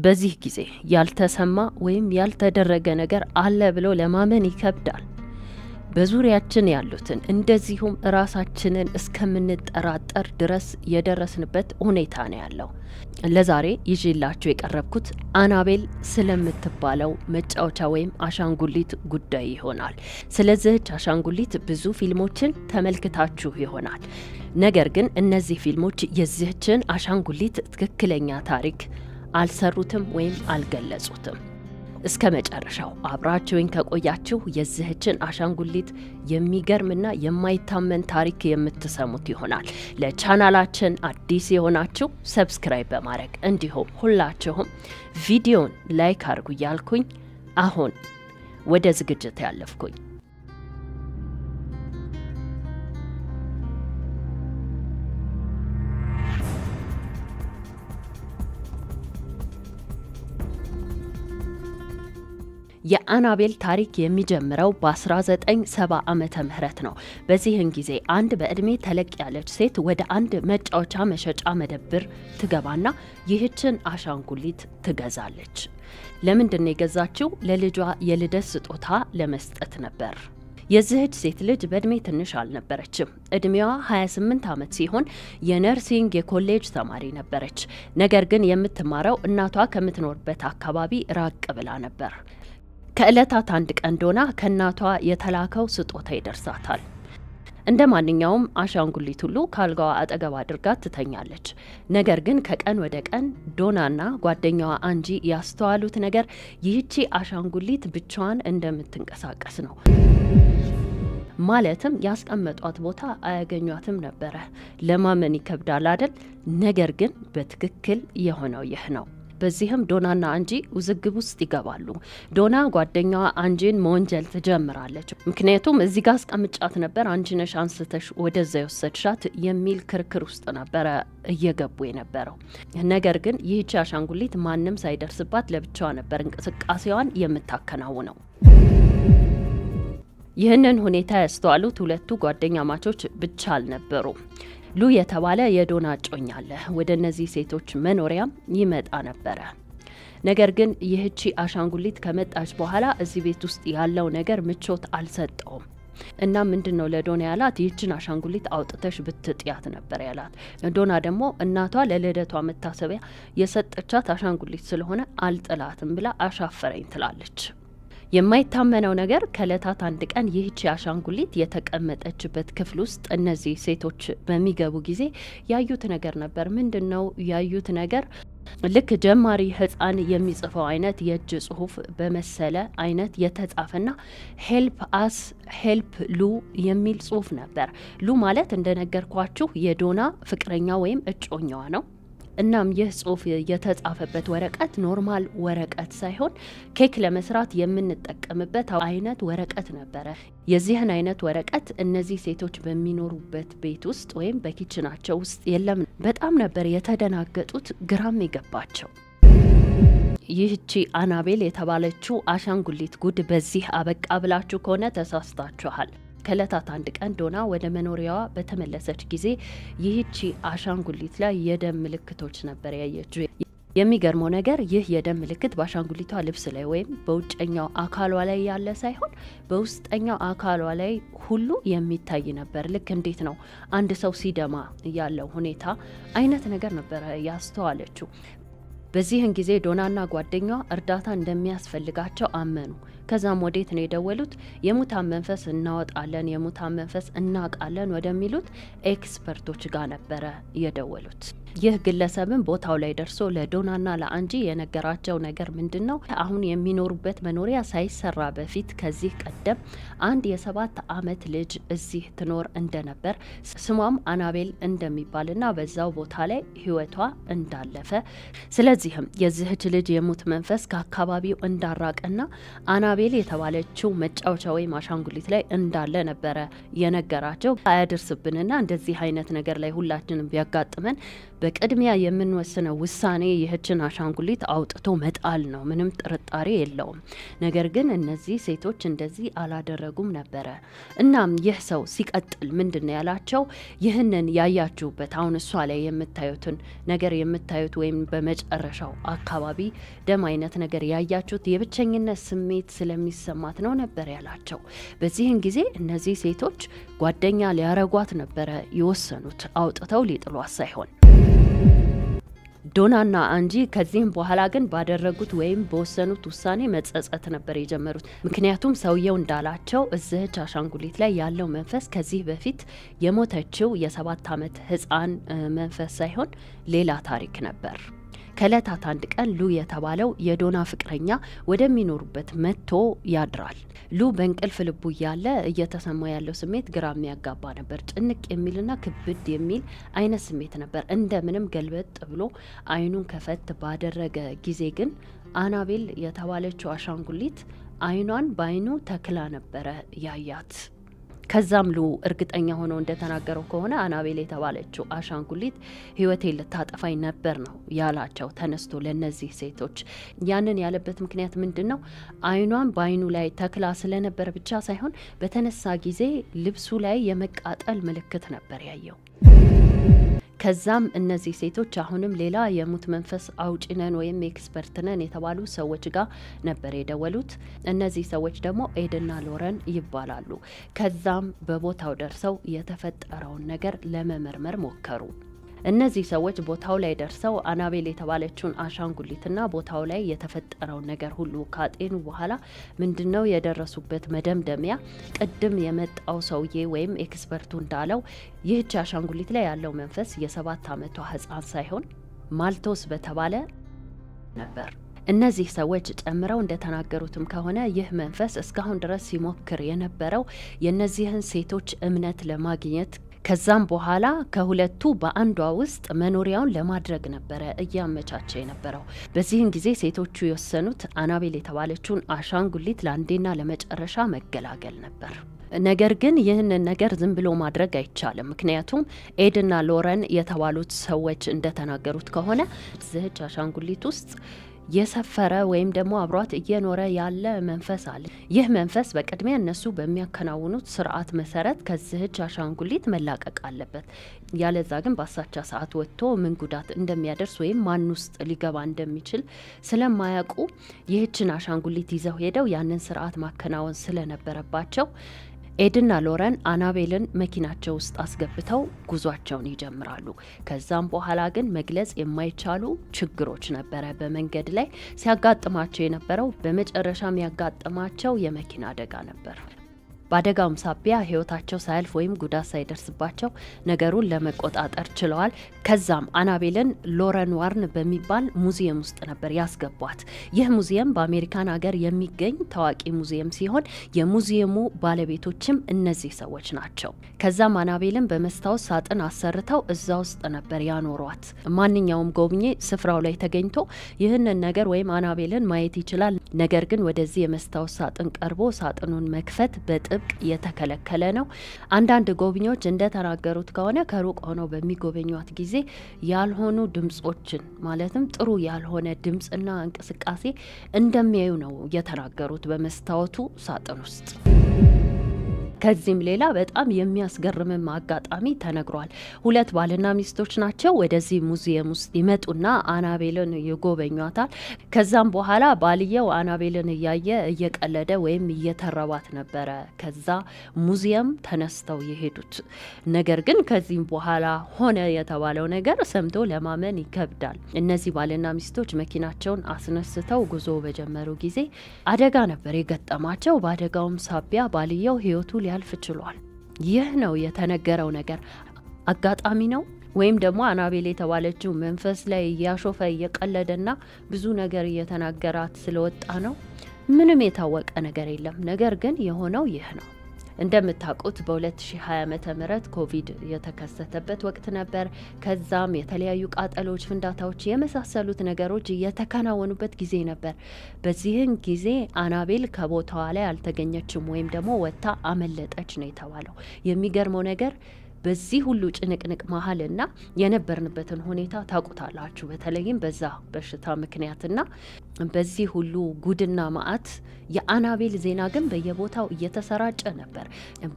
በዚህ ጊዜ ያልተሰማ ወይም ያልተደረገ ነገር አለ ብሎ ለማመን ይከብዳል። በዙሪያችን ያሉትን እንደዚሁም ራሳችንን እስከምንጠራጠር ድረስ የደረስንበት ሁኔታ ነው ያለው። ለዛሬ ይዤላችሁ የቀረብኩት አናቤል ስለምትባለው መጫወቻ ወይም አሻንጉሊት ጉዳይ ይሆናል። ስለዚህች አሻንጉሊት ብዙ ፊልሞችን ተመልክታችሁ ይሆናል። ነገር ግን እነዚህ ፊልሞች የዚህችን አሻንጉሊት ትክክለኛ ታሪክ አልሰሩትም ወይም አልገለጹትም። እስከ መጨረሻው አብራችሁኝ ከቆያችሁ የዚህችን አሻንጉሊት የሚገርምና የማይታመን ታሪክ የምትሰሙት ይሆናል። ለቻናላችን አዲስ የሆናችሁ ሰብስክራይብ በማድረግ እንዲሁም ሁላችሁም ቪዲዮን ላይክ አድርጉ እያልኩኝ አሁን ወደ ዝግጅት ያለፍኩኝ። የአናቤል ታሪክ የሚጀምረው በ1970 ዓመተ ምህረት ነው። በዚህን ጊዜ አንድ በእድሜ ተለቅ ያለች ሴት ወደ አንድ መጫወቻ መሸጫ መደብር ትገባና ይህችን አሻንጉሊት ትገዛለች። ለምንድነው የገዛችው? ለልጇ የልደት ስጦታ ለመስጠት ነበር። የዚህች ሴት ልጅ በእድሜ ትንሽ አልነበረችም። እድሜዋ 28 ዓመት ሲሆን የነርሲንግ የኮሌጅ ተማሪ ነበረች። ነገር ግን የምትማረው እናቷ ከምትኖርበት አካባቢ ራቅ ብላ ነበር። ከእለታት አንድ ቀን ዶና ከእናቷ የተላከው ስጦታ ይደርሳታል። እንደ ማንኛውም አሻንጉሊት ሁሉ ካልጋዋ አጠገብ አድርጋ ትተኛለች። ነገር ግን ከቀን ወደ ቀን ዶናና ጓደኛዋ አንጂ ያስተዋሉት ነገር ይህቺ አሻንጉሊት ብቻዋን እንደምትንቀሳቀስ ነው። ማለትም ያስቀመጧት ቦታ አያገኟትም ነበር። ለማመን ይከብዳል አይደል? ነገር ግን በትክክል የሆነው ይህ ነው። በዚህም ዶናና አንጂ ውዝግብ ውስጥ ይገባሉ። ዶና ጓደኛዋ አንጂን መወንጀል ትጀምራለች። ምክንያቱም እዚህ ጋር አስቀምጫት ነበር፣ አንቺ ነሽ አንስተሽ ወደዛ የወሰድሻት የሚል ክርክር ውስጥ ነበር እየገቡ የነበረው። ነገር ግን ይህች አሻንጉሊት ማንም ሳይደርስባት ለብቻዋ ነበር እንቅስቃሴዋን የምታከናውነው። ይህንን ሁኔታ ያስተዋሉት ሁለቱ ጓደኛ ማቾች ብቻ አልነበሩ። ሉ የተባለ የዶና ጮኛ አለ። ወደ እነዚህ ሴቶች መኖሪያ ይመጣ ነበር። ነገር ግን ይህቺ አሻንጉሊት ከመጣች በኋላ እዚህ ቤት ውስጥ ያለው ነገር ምቾት አልሰጠውም። እና ምንድነው ለዶና ያላት? ይህችን አሻንጉሊት አውጥተሽ ብትጥያት ነበር ያላት። ዶና ደግሞ እናቷ ለልደቷ መታሰቢያ የሰጠቻት አሻንጉሊት ስለሆነ አልጥላትም ብላ አሻፈረኝ ትላለች። የማይታመነው ነገር ከለታት አንድ ቀን ይህቺ አሻንጉሊት የተቀመጠችበት ክፍል ውስጥ እነዚህ ሴቶች በሚገቡ ጊዜ ያዩት ነገር ነበር። ምንድነው ያዩት ነገር? ልክ ጀማሪ ህፃን የሚጽፈው አይነት የእጅ ጽሁፍ በመሰለ አይነት የተጻፈና ሄልፕ አስ ሄልፕ ሉ የሚል ጽሁፍ ነበር። ሉ ማለት እንደነገርኳችሁ የዶና ፍቅረኛ ወይም እጮኛዋ ነው። እናም ይህ ጽሁፍ የተጻፈበት ወረቀት ኖርማል ወረቀት ሳይሆን ኬክ ለመስራት የምንጠቀምበት አይነት ወረቀት ነበር። የዚህን አይነት ወረቀት እነዚህ ሴቶች በሚኖሩበት ቤት ውስጥ ወይም በኪችናቸው ውስጥ የለም። በጣም ነበር የተደናገጡት፣ ግራም ይገባቸው። ይህቺ አናቤል የተባለችው አሻንጉሊት ጉድ በዚህ አበቃ ብላችሁ ከሆነ ተሳስታችኋል። ከለታት አንድ ቀን ዶና ወደ መኖሪያዋ በተመለሰች ጊዜ ይህቺ አሻንጉሊት ላይ የደም ምልክቶች ነበር ያየችው። የሚገርመው ነገር ይህ የደም ምልክት በአሻንጉሊቷ ልብስ ላይ ወይም በውጨኛው አካሏ ላይ ያለ ሳይሆን በውስጠኛው አካሏ ላይ ሁሉ የሚታይ ነበር። ልክ እንዴት ነው አንድ ሰው ሲደማ ያለው ሁኔታ አይነት ነገር ነበር ያስተዋለችው። በዚህን ጊዜ ዶናና ጓደኛዋ እርዳታ እንደሚያስፈልጋቸው አመኑ። ከዛም ወዴት ነው የደወሉት? የሙታን መንፈስ እናወጣለን፣ የሙታን መንፈስ እናቃለን ወደሚሉት ኤክስፐርቶች ጋር ነበር የደወሉት። ይህ ግለሰብም ቦታው ላይ ደርሶ ለዶናና ለአንጂ የነገራቸው ነገር ምንድነው? አሁን የሚኖሩበት መኖሪያ ሳይሰራ በፊት ከዚህ ቀደም አንድ የ7 ዓመት ልጅ እዚህ ትኖር እንደነበር፣ ስሟም አናቤል እንደሚባልና በዛው ቦታ ላይ ህይወቷ እንዳለፈ፣ ስለዚህም የዚህች ልጅ የሙት መንፈስ ከአካባቢው እንዳራቀና አናቤል አናቤል የተባለችው መጫወቻ ወይም አሻንጉሊት ላይ እንዳለ ነበረ የነገራቸው። አያደርስብንና እንደዚህ አይነት ነገር ላይ ሁላችንም ቢያጋጥመን በቅድሚያ የምንወስነው ውሳኔ ይህችን አሻንጉሊት አውጥቶ መጣል ነው፣ ምንም ጥርጣሬ የለውም። ነገር ግን እነዚህ ሴቶች እንደዚህ አላደረጉም ነበረ። እናም ይህ ሰው ሲቀጥል ምንድነው ያላቸው? ይህንን ያያችሁበት አሁን እሷ ላይ የምታዩትን ነገር የምታዩት ወይም በመጨረሻው አካባቢ ደም አይነት ነገር ያያችሁት የብቸኝነት ስሜት ስለሚሰማት ነው ነበር ያላቸው። በዚህን ጊዜ እነዚህ ሴቶች ጓደኛ ሊያረጓት ነበረ የወሰኑት፣ አውጥተው ሊጥሏት ሳይሆን። ዶናና አንጂ ከዚህም በኋላ ግን ባደረጉት ወይም በወሰኑት ውሳኔ መጸጸት ነበር የጀመሩት። ምክንያቱም ሰውየው እንዳላቸው እዚህች አሻንጉሊት ላይ ያለው መንፈስ ከዚህ በፊት የሞተችው የ7 ዓመት ህፃን መንፈስ ሳይሆን ሌላ ታሪክ ነበር። ከለታት አንድ ቀን ሉ የተባለው የዶና ፍቅረኛ ወደሚኖሩበት መጥቶ ያድራል። ሉ በእንቅልፍ ልቡ ያለ እየተሰማው ያለው ስሜት ግራ የሚያጋባ ነበር። ጭንቅ የሚልና ክብድ የሚል አይነት ስሜት ነበር። እንደምንም ገልበጥ ብሎ አይኑን ከፈት ባደረገ ጊዜ ግን አናቤል የተባለችው አሻንጉሊት አይኗን በአይኑ ተክላ ነበረ ያያት። ከዛም ሉ እርግጠኛ ሆኖ እንደተናገረው ከሆነ አናቤል የተባለችው አሻንጉሊት ህይወቴን ልታጠፋኝ ነበር ነው ያላቸው። ተነስቶ ለነዚህ ሴቶች ያንን ያለበት ምክንያት ምንድነው? አይኗን በአይኑ ላይ ተክላ ስለነበር ብቻ ሳይሆን በተነሳ ጊዜ ልብሱ ላይ የመቃጠል ምልክት ነበር ያየው። ከዛም እነዚህ ሴቶች አሁንም ሌላ የሙት መንፈስ አውጪነን ወይም ኤክስፐርትነን የተባሉ ሰዎች ጋር ነበር የደወሉት። እነዚህ ሰዎች ደግሞ ኤድና ሎረን ይባላሉ። ከዛም በቦታው ደርሰው የተፈጠረውን ነገር ለመመርመር ሞከሩ። እነዚህ ሰዎች ቦታው ላይ ደርሰው አናቤል የተባለችውን አሻንጉሊትና ቦታው ላይ የተፈጠረው ነገር ሁሉ ካጤኑ በኋላ ምንድነው የደረሱበት መደምደሚያ? ቅድም የመጣው ሰውዬ ወይም ኤክስፐርቱ እንዳለው ይህች አሻንጉሊት ላይ ያለው መንፈስ የ7 ዓመቷ ህፃን ሳይሆን ማልቶስ በተባለ ነበር። እነዚህ ሰዎች ጨምረው እንደተናገሩትም ከሆነ ይህ መንፈስ እስካሁን ድረስ ሲሞክር የነበረው የነዚህን ሴቶች እምነት ለማግኘት ከዛም በኋላ ከሁለቱ በአንዷ ውስጥ መኖሪያውን ለማድረግ ነበረ እያመቻቸ የነበረው። በዚህን ጊዜ ሴቶቹ የወሰኑት አናቤል የተባለችውን አሻንጉሊት ለአንዴና ለመጨረሻ መገላገል ነበር። ነገር ግን ይህንን ነገር ዝም ብሎ ማድረግ አይቻልም። ምክንያቱም ኤድና ሎረን የተባሉት ሰዎች እንደተናገሩት ከሆነ እዚህች አሻንጉሊት ውስጥ የሰፈረ ወይም ደግሞ አብሯት እየኖረ ያለ መንፈስ አለ። ይህ መንፈስ በቅድሚያ እነሱ በሚያከናውኑት ስርዓት መሰረት ከዚህች አሻንጉሊት መላቀቅ አለበት። ያለዛ ግን በአሳቻ ሰዓት ወጥቶ ምን ጉዳት እንደሚያደርስ ወይም ማን ውስጥ ሊገባ እንደሚችል ስለማያውቁ ይህችን አሻንጉሊት ይዘው ሄደው ያንን ስርዓት ማከናወን ስለነበረባቸው ኤድና ሎረን አናቤልን መኪናቸው ውስጥ አስገብተው ጉዟቸውን ይጀምራሉ። ከዛም በኋላ ግን መግለጽ የማይቻሉ ችግሮች ነበረ በመንገድ ላይ ሲያጋጥማቸው የነበረው። በመጨረሻም ያጋጥማቸው የመኪና አደጋ ነበር። በአደጋውም ሳቢያ ህይወታቸው ሳያልፍ ወይም ጉዳት ሳይደርስባቸው ነገሩን ለመቆጣጠር ችለዋል። ከዛም አናቤልን ሎረን ዋርን በሚባል ሙዚየም ውስጥ ነበር ያስገቧት። ይህ ሙዚየም በአሜሪካን ሀገር የሚገኝ ታዋቂ ሙዚየም ሲሆን የሙዚየሙ ባለቤቶችም እነዚህ ሰዎች ናቸው። ከዛም አናቤልን በመስታወት ሳጥን አሰርተው እዛ ውስጥ ነበር ያኖሯት። ማንኛውም ጎብኚ ስፍራው ላይ ተገኝቶ ይህንን ነገር ወይም አናቤልን ማየት ይችላል። ነገር ግን ወደዚህ የመስታወት ሳጥን ቀርቦ ሳጥኑን መክፈት በጥብቅ የተከለከለ ነው። አንዳንድ ጎብኚዎች እንደተናገሩት ከሆነ ከሩቅ ሆነው በሚጎበኙት ጊዜ ያልሆኑ ድምጾችን ማለትም ጥሩ ያልሆነ ድምጽና እንቅስቃሴ እንደሚያዩ ነው የተናገሩት በመስታወቱ ሳጥን ውስጥ። ከዚህም ሌላ በጣም የሚያስገርም አጋጣሚ ተነግሯል። ሁለት ባልና ሚስቶች ናቸው። ወደዚህ ሙዚየም ውስጥ ይመጡና አናቤልን ይጎበኟታል። ከዛም በኋላ ባልየው አናቤልን እያየ እየቀለደ ወይም እየተረባት ነበረ ከዛ ሙዚየም ተነስተው የሄዱት። ነገር ግን ከዚህም በኋላ ሆነ የተባለው ነገር ሰምቶ ለማመን ይከብዳል። እነዚህ ባልና ሚስቶች መኪናቸውን አስነስተው ጉዞ በጀመሩ ጊዜ አደጋ ነበር የገጠማቸው። በአደጋውም ሳቢያ ባልየው ህይወቱ ሊያልፍ ችሏል። ይህ ነው የተነገረው ነገር። አጋጣሚ ነው ወይም ደግሞ አናቤል የተባለችው መንፈስ ላይ ያሾፈ እየቀለደና ብዙ ነገር እየተናገራት ስለወጣ ነው? ምንም የታወቀ ነገር የለም። ነገር ግን የሆነው ይህ ነው። እንደምታውቁት በ2020 ዓመተ ምህረት ኮቪድ የተከሰተበት ወቅት ነበር። ከዛም የተለያዩ ቃጠሎች፣ ፍንዳታዎች የመሳሰሉት ነገሮች የተከናወኑበት ጊዜ ነበር። በዚህን ጊዜ አናቤል ከቦታዋ ላይ አልተገኘችም ወይም ደግሞ ወጥታ አመለጠች ነው የተባለው። የሚገርመው ነገር በዚህ ሁሉ ጭንቅንቅ መሀልና የነበርንበትን ሁኔታ ታውቁታላችሁ። በተለይም በዛ በሽታ ምክንያትና በዚህ ሁሉ ጉድና ማአት የአናቤል ዜና ግን በየቦታው እየተሰራጨ ነበር።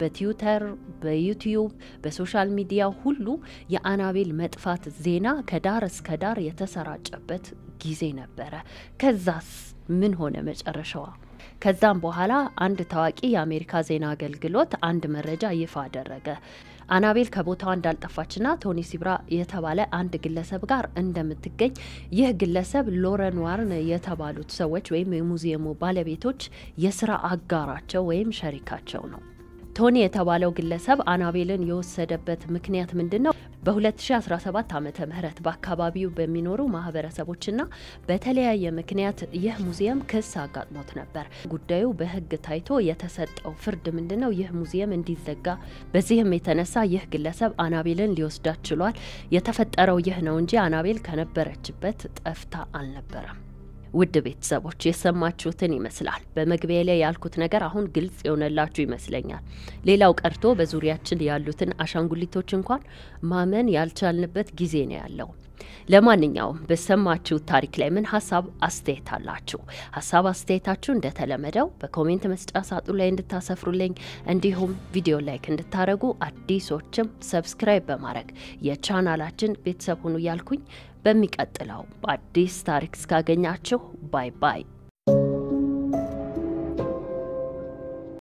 በትዊተር፣ በዩቲዩብ፣ በሶሻል ሚዲያ ሁሉ የአናቤል መጥፋት ዜና ከዳር እስከ ዳር የተሰራጨበት ጊዜ ነበረ። ከዛስ ምን ሆነ መጨረሻዋ? ከዛም በኋላ አንድ ታዋቂ የአሜሪካ ዜና አገልግሎት አንድ መረጃ ይፋ አደረገ። አናቤል ከቦታዋ እንዳልጠፋችና ቶኒ ሲብራ የተባለ አንድ ግለሰብ ጋር እንደምትገኝ። ይህ ግለሰብ ሎረን ዋርን የተባሉት ሰዎች ወይም የሙዚየሙ ባለቤቶች የስራ አጋራቸው ወይም ሸሪካቸው ነው። ቶኒ የተባለው ግለሰብ አናቤልን የወሰደበት ምክንያት ምንድነው? በ2017 ዓመተ ምህረት በአካባቢው በሚኖሩ ማህበረሰቦችና በተለያየ ምክንያት ይህ ሙዚየም ክስ አጋጥሞት ነበር። ጉዳዩ በህግ ታይቶ የተሰጠው ፍርድ ምንድነው? ይህ ሙዚየም እንዲዘጋ። በዚህም የተነሳ ይህ ግለሰብ አናቤልን ሊወስዳት ችሏል። የተፈጠረው ይህ ነው እንጂ አናቤል ከነበረችበት ጠፍታ አልነበረም። ውድ ቤተሰቦች የሰማችሁትን ይመስላል። በመግቢያ ላይ ያልኩት ነገር አሁን ግልጽ የሆነላችሁ ይመስለኛል። ሌላው ቀርቶ በዙሪያችን ያሉትን አሻንጉሊቶች እንኳን ማመን ያልቻልንበት ጊዜ ነው ያለው። ለማንኛውም በሰማችሁት ታሪክ ላይ ምን ሀሳብ አስተያየት አላችሁ? ሀሳብ አስተያየታችሁ እንደተለመደው በኮሜንት መስጫ ሳጥኑ ላይ እንድታሰፍሩልኝ እንዲሁም ቪዲዮ ላይክ እንድታረጉ አዲሶችም ሰብስክራይብ በማድረግ የቻናላችን ቤተሰብ ሁኑ ያልኩኝ በሚቀጥለው በአዲስ ታሪክ እስካገኛችሁ ባይ ባይ።